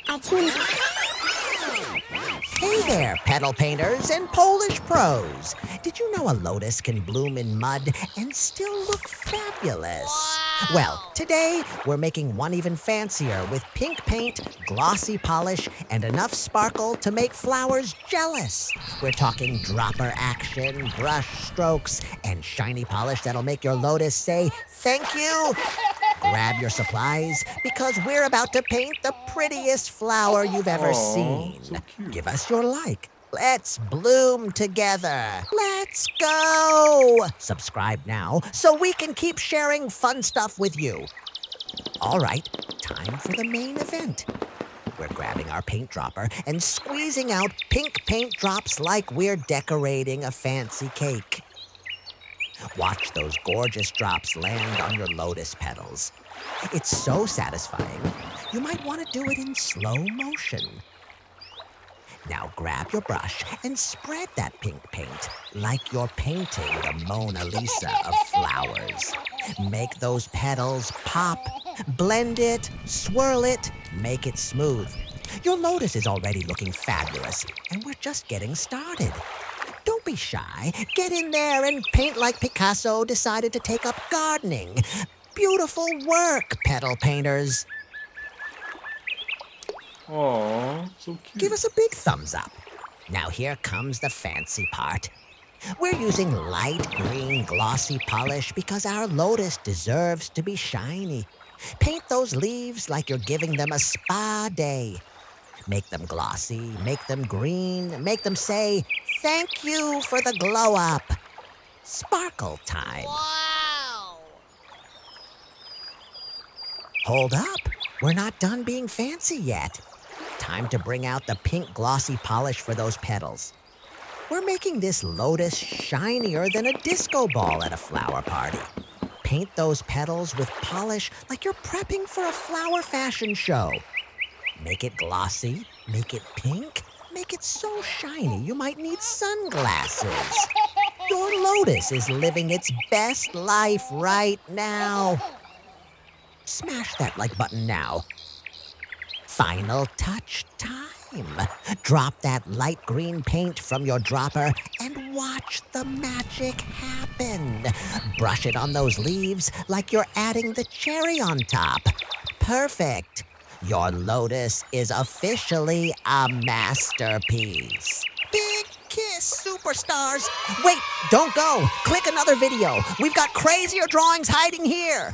Artoonza. Hey there, petal painters and Polish pros. Did you know a lotus can bloom in mud and still look fabulous? Wow. Well, today we're making one even fancier with pink paint, glossy polish, and enough sparkle to make flowers jealous. We're talking dropper action, brush strokes, and shiny polish that'll make your lotus say, "Thank you." Grab your supplies because we're about to paint the prettiest flower you've ever Aw, seen. so cute. Give us your like. Let's bloom together. Let's go! Subscribe now so we can keep sharing fun stuff with you. All right, time for the main event. We're grabbing our paint dropper and squeezing out pink paint drops like we're decorating a fancy cake. Watch those gorgeous drops land on your lotus petals. It's so satisfying, you might want to do it in slow motion. Now grab your brush and spread that pink paint like you're painting the Mona Lisa of flowers. Make those petals pop. Blend it, swirl it, make it smooth. Your lotus is already looking fabulous, and we're just getting started. Don't be shy. Get in there and paint like Picasso decided to take up gardening. Beautiful work, petal painters. Aw, so cute. Give us a big thumbs up. Now here comes the fancy part. We're using light green glossy polish because our lotus deserves to be shiny. Paint those leaves like you're giving them a spa day. Make them glossy, make them green, make them say, "Thank you for the glow up." Sparkle time. Wow! Hold up. We're not done being fancy yet. Time to bring out the pink glossy polish for those petals. We're making this lotus shinier than a disco ball at a flower party. Paint those petals with polish like you're prepping for a flower fashion show. Make it glossy, make it pink, make it so shiny you might need sunglasses. Your lotus is living its best life right now. Smash that like button now. Final touch time. Drop that light green paint from your dropper and watch the magic happen. Brush it on those leaves like you're adding the cherry on top. Perfect. Your lotus is officially a masterpiece. Big kiss, superstars. Wait, don't go. Click another video. We've got crazier drawings hiding here.